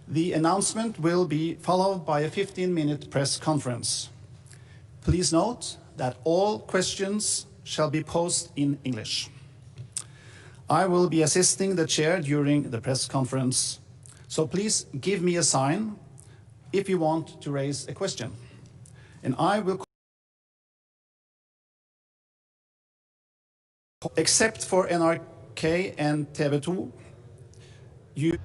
The announcement will be followed by a 15-minute press conference. Please note that all questions shall be posed in English. I will be assisting the chair during the press conference, so please give me a sign if you want to raise a question. And I will, except for NRK and TV2, you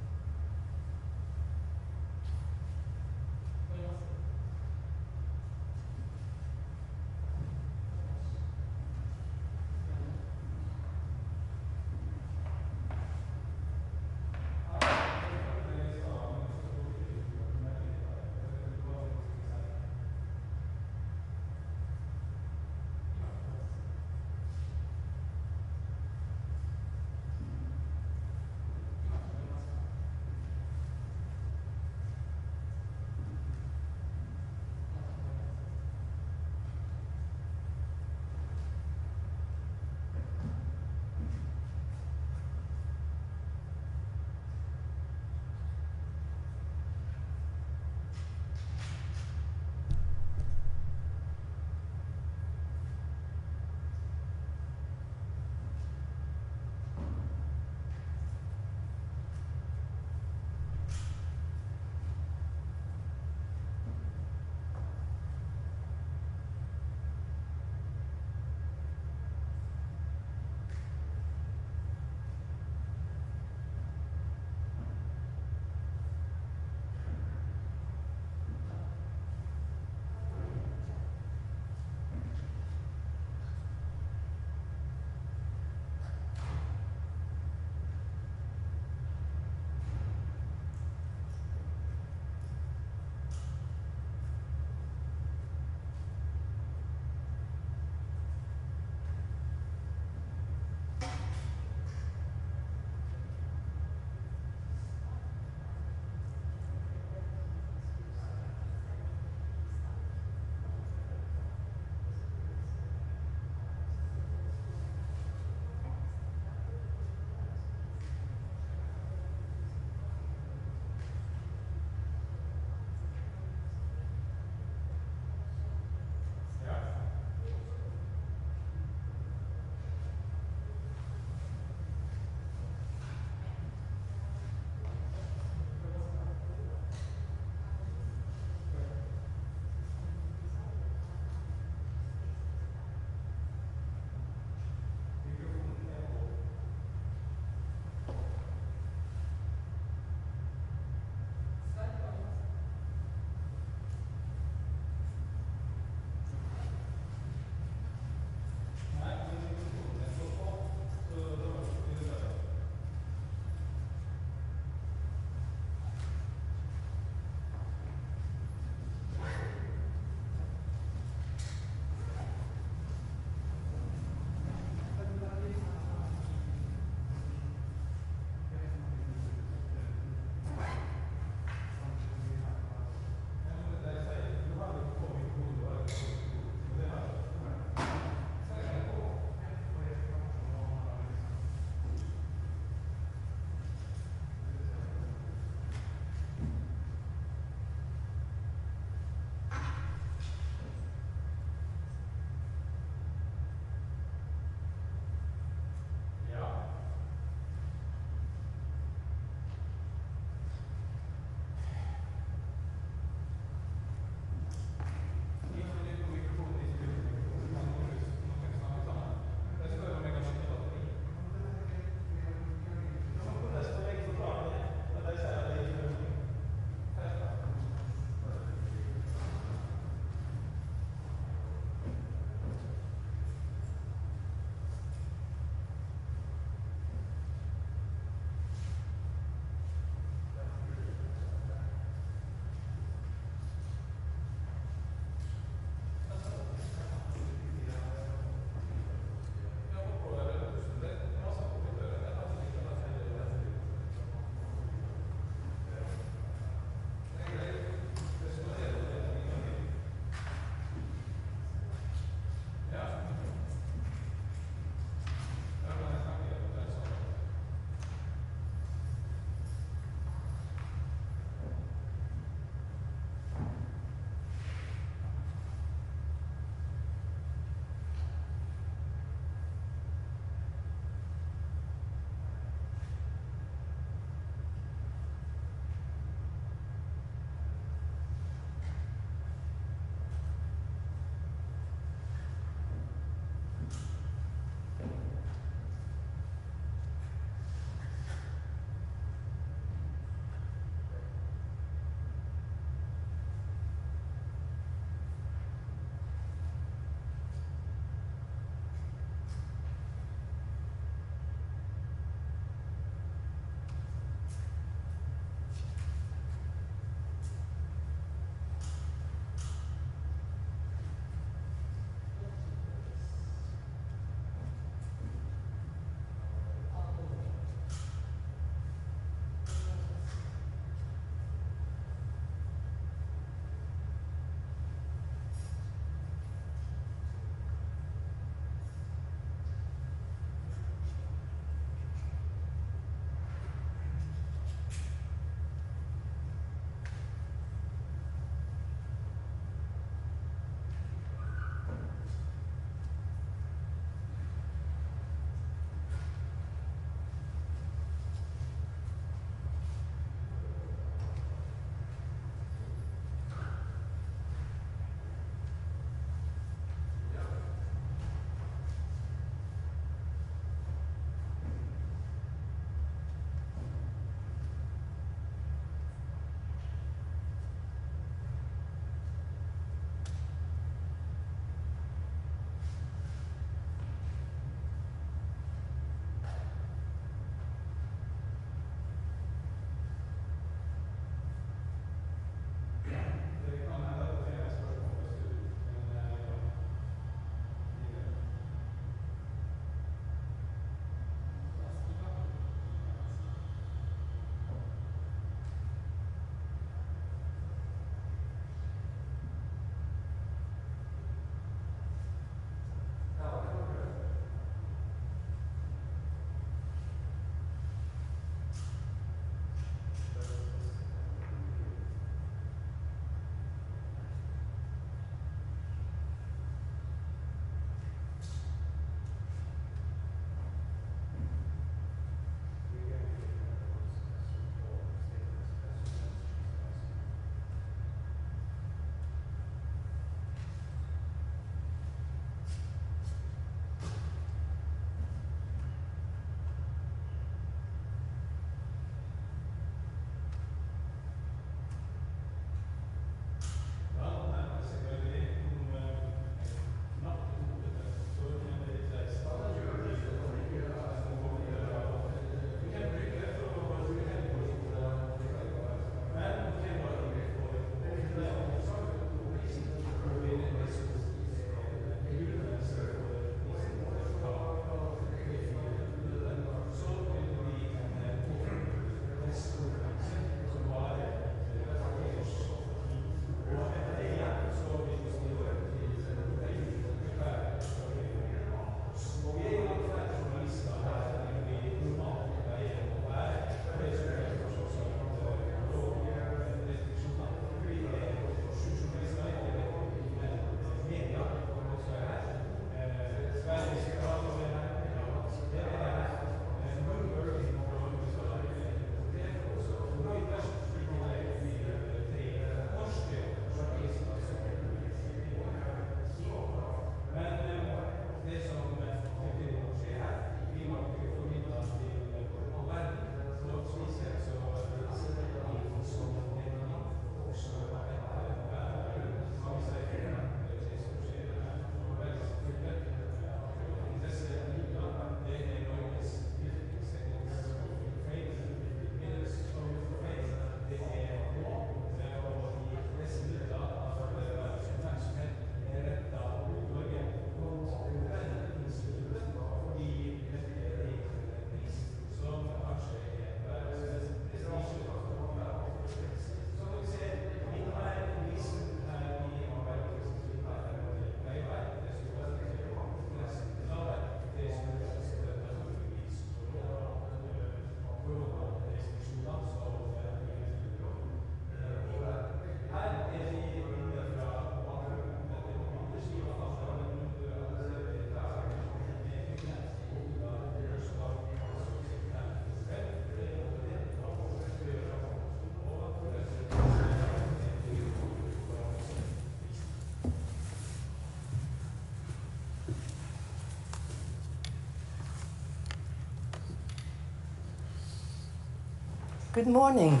Good morning.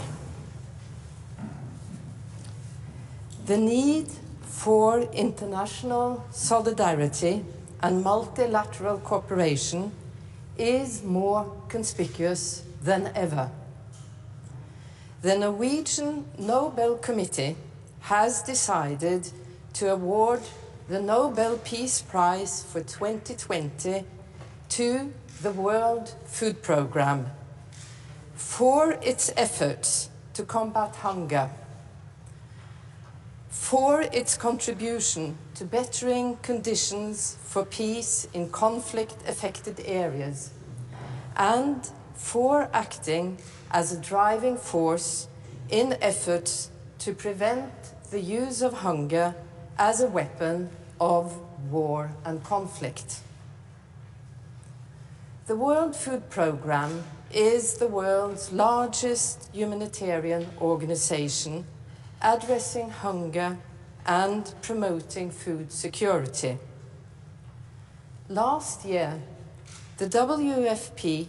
The need for international solidarity and multilateral cooperation is more conspicuous than ever. The Norwegian Nobel Committee has decided to award the Nobel Peace Prize for 2020 to the World Food Programme for its efforts to combat hunger, for its contribution to bettering conditions for peace in conflict-affected areas, and for acting as a driving force in efforts to prevent the use of hunger as a weapon of war and conflict. The World Food Programme is the world's largest humanitarian organization addressing hunger and promoting food security. Last year, the WFP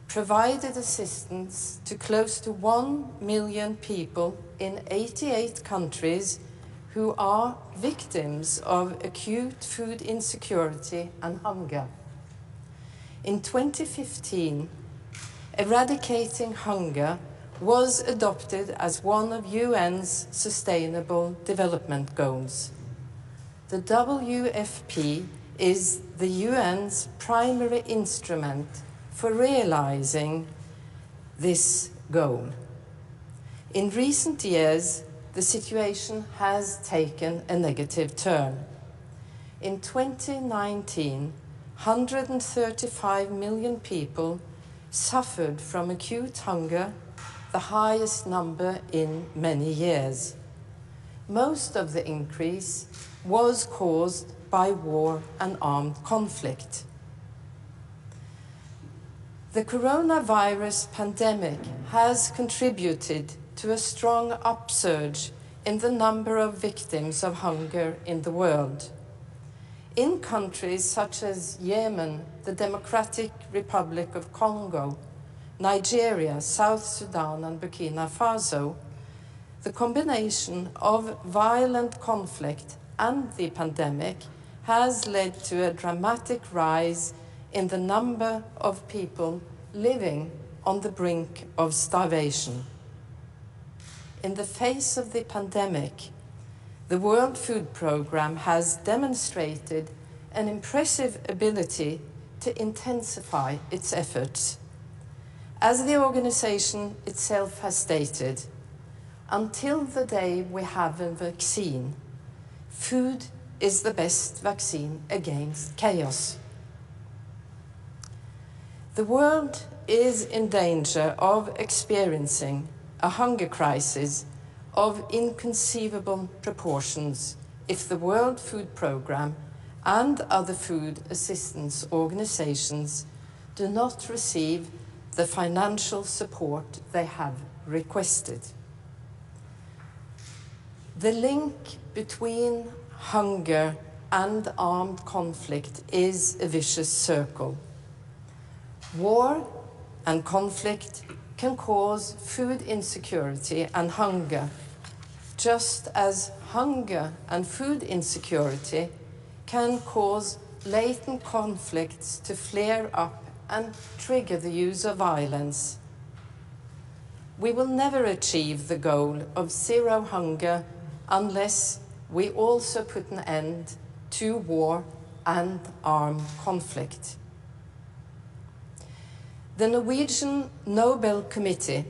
provided assistance to close to 1 million people in 88 countries who are victims of acute food insecurity and hunger. In 2015, eradicating hunger was adopted as one of UN's Sustainable Development Goals. The WFP is the UN's primary instrument for realizing this goal. In recent years, the situation has taken a negative turn. In 2019, 135 million people suffered from acute hunger, the highest number in many years. Most of the increase was caused by war and armed conflict. The coronavirus pandemic has contributed to a strong upsurge in the number of victims of hunger in the world. In countries such as Yemen, the Democratic Republic of Congo, Nigeria, South Sudan, and Burkina Faso, the combination of violent conflict and the pandemic has led to a dramatic rise in the number of people living on the brink of starvation. In the face of the pandemic, the World Food Programme has demonstrated an impressive ability to intensify its efforts. As the organization itself has stated, until the day we have a vaccine, food is the best vaccine against chaos. The world is in danger of experiencing a hunger crisis of inconceivable proportions if the World Food Programme and other food assistance organizations do not receive the financial support they have requested. The link between hunger and armed conflict is a vicious circle. War and conflict can cause food insecurity and hunger, just as hunger and food insecurity can cause latent conflicts to flare up and trigger the use of violence. We will never achieve the goal of zero hunger unless we also put an end to war and armed conflict. The Norwegian Nobel Committee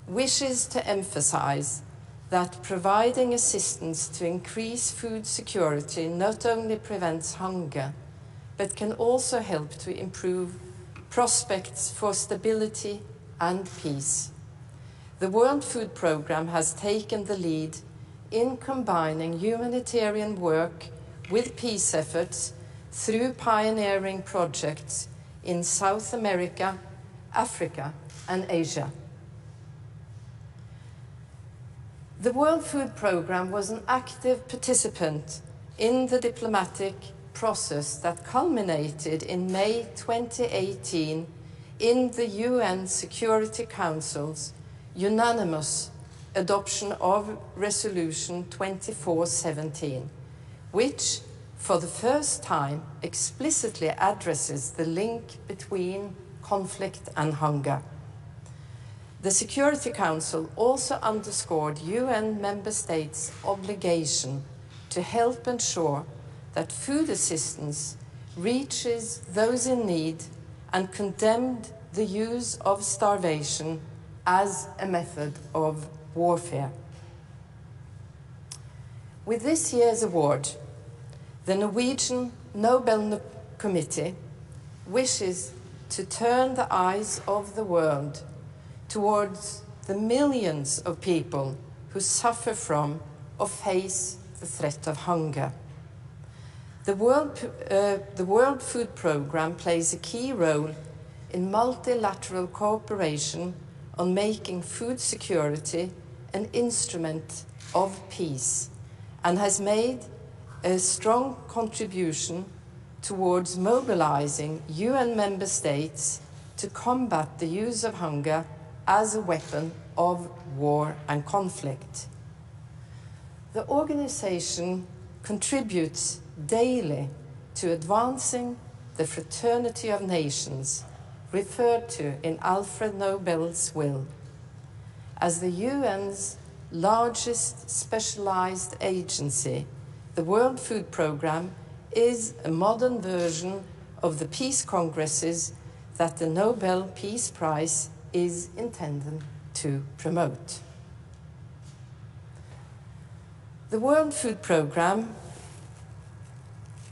wishes to emphasize that providing assistance to increase food security not only prevents hunger, but can also help to improve prospects for stability and peace. The World Food Programme has taken the lead in combining humanitarian work with peace efforts through pioneering projects in South America, Africa, and Asia. The World Food Programme was an active participant in the diplomatic process that culminated in May 2018 in the UN Security Council's unanimous adoption of Resolution 2417, which, for the first time, explicitly addresses the link between conflict and hunger. The Security Council also underscored UN member states' obligation to help ensure that food assistance reaches those in need and condemned the use of starvation as a method of warfare. With this year's award, the Norwegian Nobel Committee wishes to turn the eyes of the world towards the millions of people who suffer from or face the threat of hunger. The World Food Programme plays a key role in multilateral cooperation on making food security an instrument of peace, and has made a strong contribution towards mobilizing UN member states to combat the use of hunger as a weapon of war and conflict. The organization contributes daily to advancing the fraternity of nations referred to in Alfred Nobel's will. As the UN's largest specialized agency, the World Food Programme is a modern version of the peace congresses that the Nobel Peace Prize is intended to promote. The World Food Programme,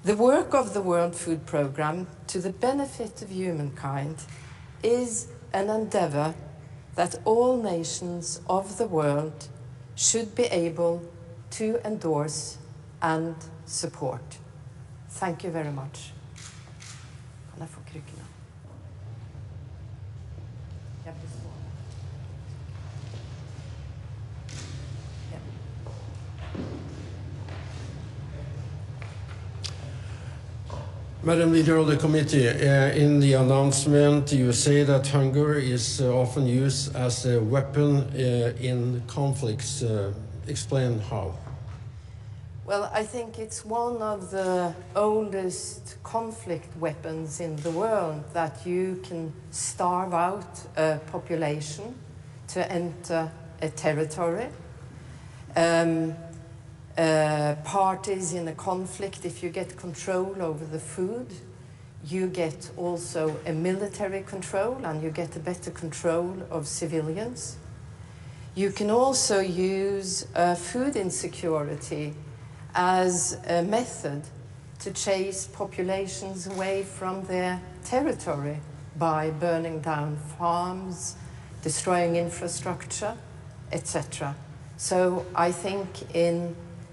the work of the World Food Programme to the benefit of humankind is an endeavor that all nations of the world should be able to endorse and support. Thank you very much. Kan jeg få krykkene? Jeg blir så. Madam Leader of the Committee, in the announcement you say that hunger is often used as a weapon in conflicts. Explain how. Well, I think it's one of the oldest conflict weapons in the world, that you can starve out a population to enter a territory. Parties in a conflict, if you get control over the food, you get also a military control, and you get a better control of civilians. You can also use food insecurity as a method to chase populations away from their territory by burning down farms, destroying infrastructure, etc. So I think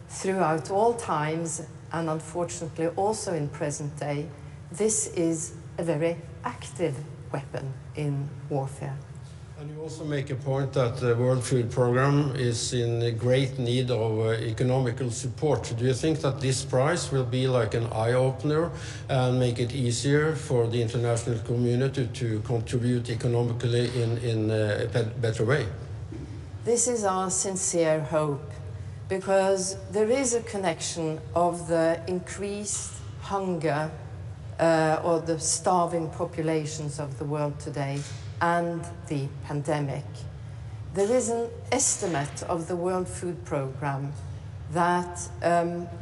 throughout all times, and unfortunately also in present day, this is a very active weapon in warfare. And you also make a point that the World Food Programme is in great need of economical support. Do you think that this prize will be like an eye-opener and make it easier for the international community to contribute economically in a better way? This is our sincere hope, because there is a connection of the increased hunger or the starving populations of the world today and the pandemic. There is an estimate of the World Food Programme that,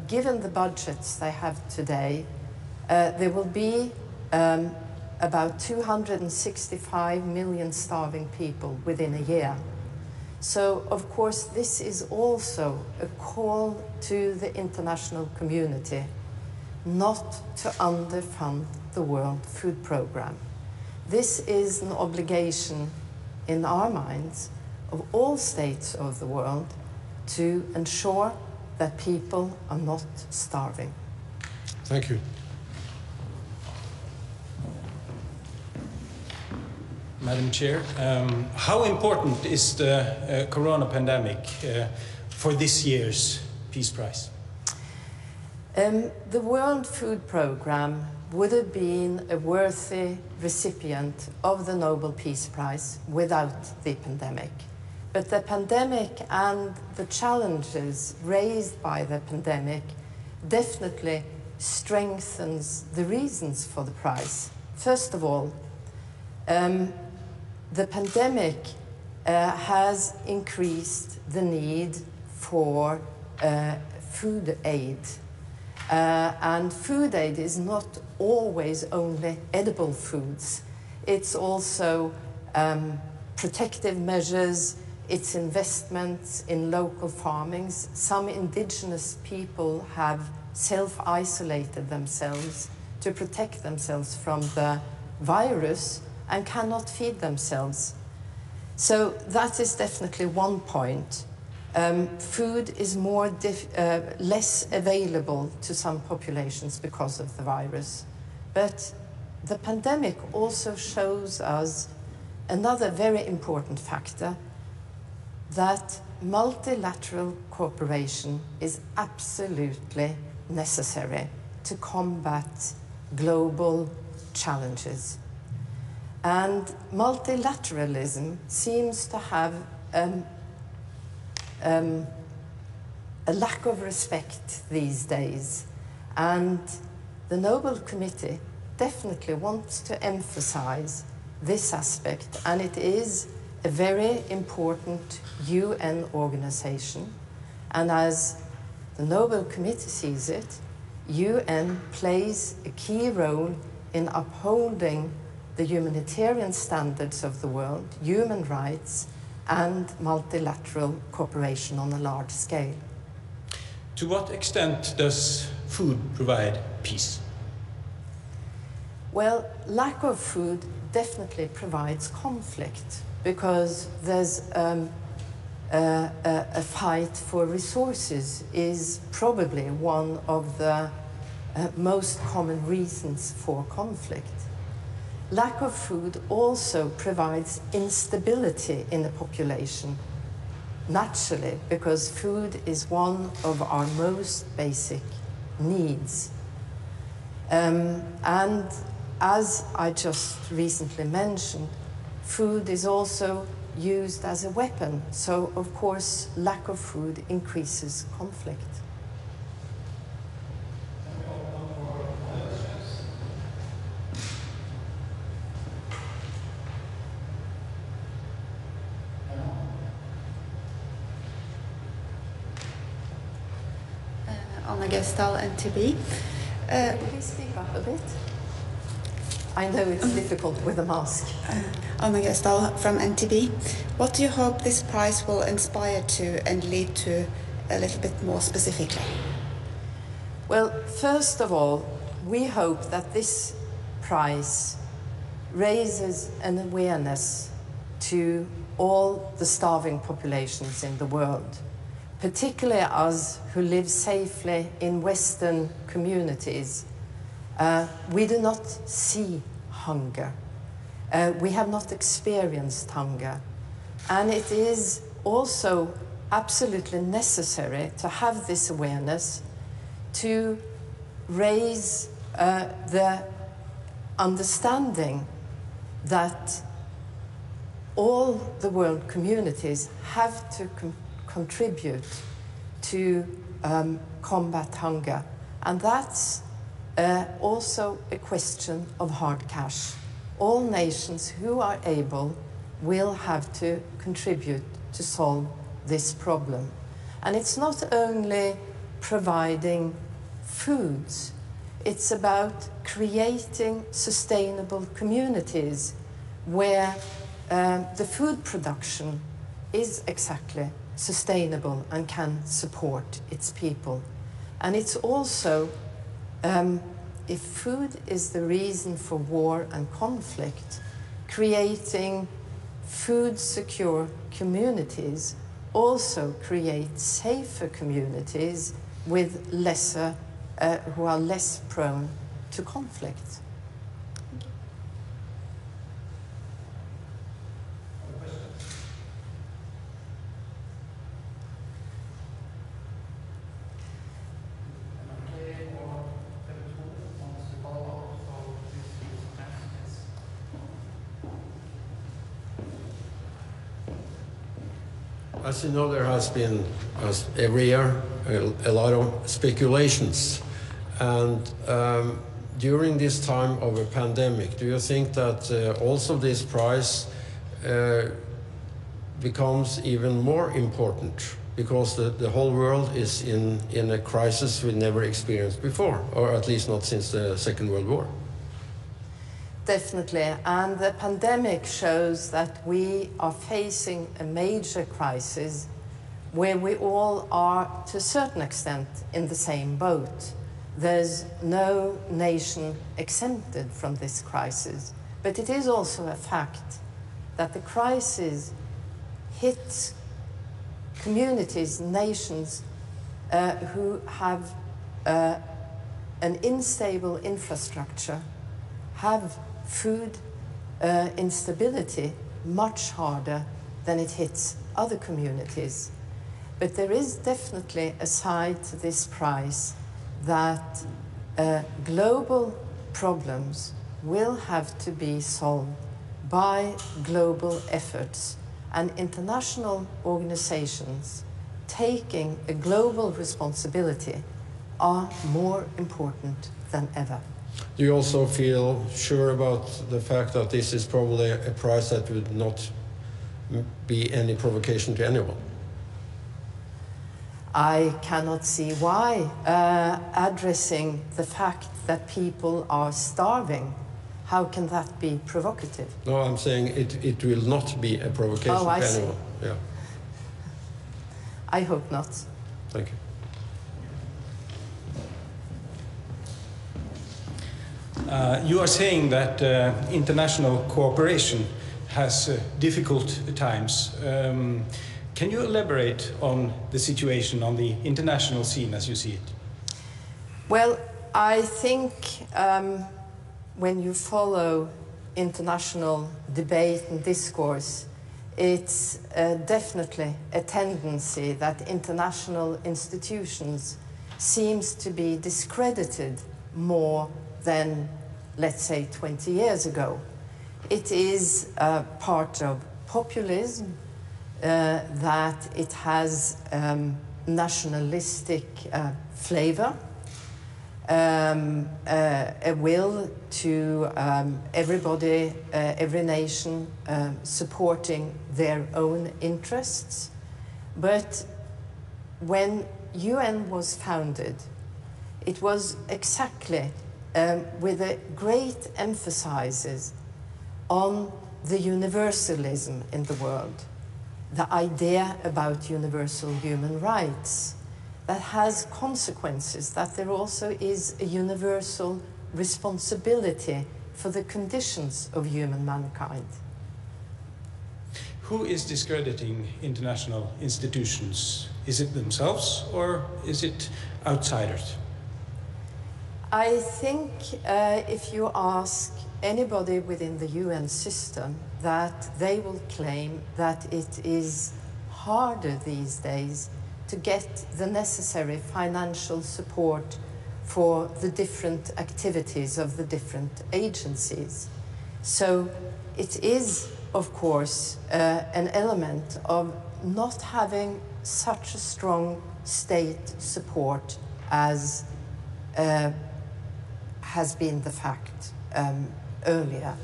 given the budgets they have today, there will be about 265 million starving people within a year. So, of course, this is also a call to the international community not to underfund the World Food Programme. This is an obligation in our minds of all states of the world to ensure that people are not starving. Thank you. Madam Chair, how important is the corona pandemic for this year's Peace Prize? The World Food Programme would have been a worthy recipient of the Nobel Peace Prize without the pandemic. But the pandemic and the challenges raised by the pandemic definitely strengthens the reasons for the prize. First of all, the pandemic has increased the need for food aid. And food aid is not always only edible foods. It's also protective measures, it's investments in local farmings. Some indigenous people have self-isolated themselves to protect themselves from the virus and cannot feed themselves. So that is definitely one point. Food is less available to some populations because of the virus. But the pandemic also shows us another very important factor, that multilateral cooperation is absolutely necessary to combat global challenges. And multilateralism seems to have a lack of respect these days. And the Nobel Committee definitely wants to emphasize this aspect, and it is a very important UN organization. And as the Nobel Committee sees it, UN plays a key role in upholding the humanitarian standards of the world, human rights, and multilateral cooperation on a large scale. To what extent does food provide peace? Well, lack of food definitely provides conflict, because there's a fight for resources is probably one of the most common reasons for conflict. Lack of food also provides instability in the population, naturally, because food is one of our most basic needs. And as I just recently mentioned, food is also used as a weapon, so of course lack of food increases conflict. Anna Gestal, NTB. Please speak up a bit. I know it's difficult with a mask. Anna Gestal from NTB. What do you hope this prize will inspire to and lead to a little bit more specifically? Well, first of all, we hope that this prize raises an awareness to all the starving populations in the world, particularly us who live safely in Western communities. We do not see hunger. We have not experienced hunger. And it is also absolutely necessary to have this awareness to raise the understanding that all the world communities have to contribute to combat hunger. And that's also a question of hard cash. All nations who are able will have to contribute to solve this problem. And it's not only providing foods, it's about creating sustainable communities where the food production is exactly sustainable and can support its people. And it's also, if food is the reason for war and conflict, creating food-secure communities also create safer communities with lesser, who are less prone to conflict. As you know, there has been, as every year, a lot of speculations. And during this time of a pandemic, do you think that also this prize becomes even more important because the whole world is in a crisis we never experienced before, or at least not since the Second World War? Definitely, and the pandemic shows that we are facing a major crisis where we all are, to a certain extent, in the same boat. There's no nation exempted from this crisis, but it is also a fact that the crisis hits communities, nations who have an unstable infrastructure, have food instability much harder than it hits other communities. But there is definitely a side to this prize that global problems will have to be solved by global efforts, and international organizations taking a global responsibility are more important than ever. Do you also feel sure about the fact that this is probably a prize that would not be any provocation to anyone? I cannot see why addressing the fact that people are starving, how can that be provocative? No, I'm saying it will not be a provocation to anyone. Yeah. I hope not. Thank you. You are saying that international cooperation has difficult times. Can you elaborate on the situation on the international scene as you see it? Well, I think when you follow international debate and discourse, it's definitely a tendency that international institutions seems to be discredited more than, let's say, 20 years ago. It is part of populism, that it has nationalistic flavor, a will to everybody, every nation supporting their own interests. But when UN was founded, it was exactly with a great emphasis on the universalism in the world, the idea about universal human rights, that has consequences, that there also is a universal responsibility for the conditions of human mankind. Who is discrediting international institutions? Is it themselves or is it outsiders? I think if you ask anybody within the UN system, that they will claim that it is harder these days to get the necessary financial support for the different activities of the different agencies. So it is, of course, an element of not having such a strong state support as has been the fact earlier.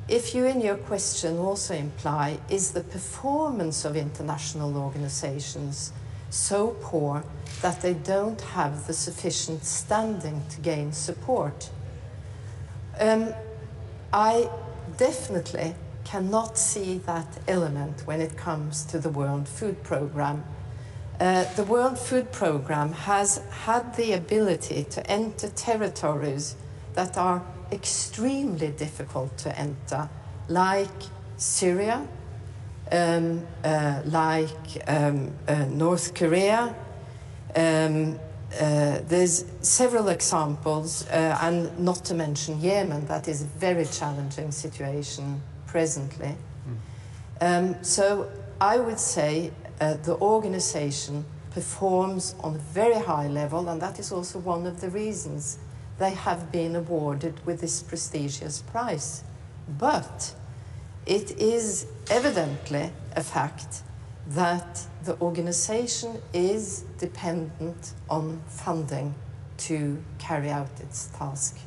If you in your question also imply, is the performance of international organizations so poor that they don't have the sufficient standing to gain support? I definitely cannot see that element when it comes to the World Food Programme. The World Food Programme has had the ability to enter territories that are extremely difficult to enter, like Syria, like North Korea. There's several examples, and not to mention Yemen, that is a very challenging situation presently. So I would say the organization performs on a very high level, and that is also one of the reasons they have been awarded with this prestigious prize. But it is evidently a fact that the organization is dependent on funding to carry out its task.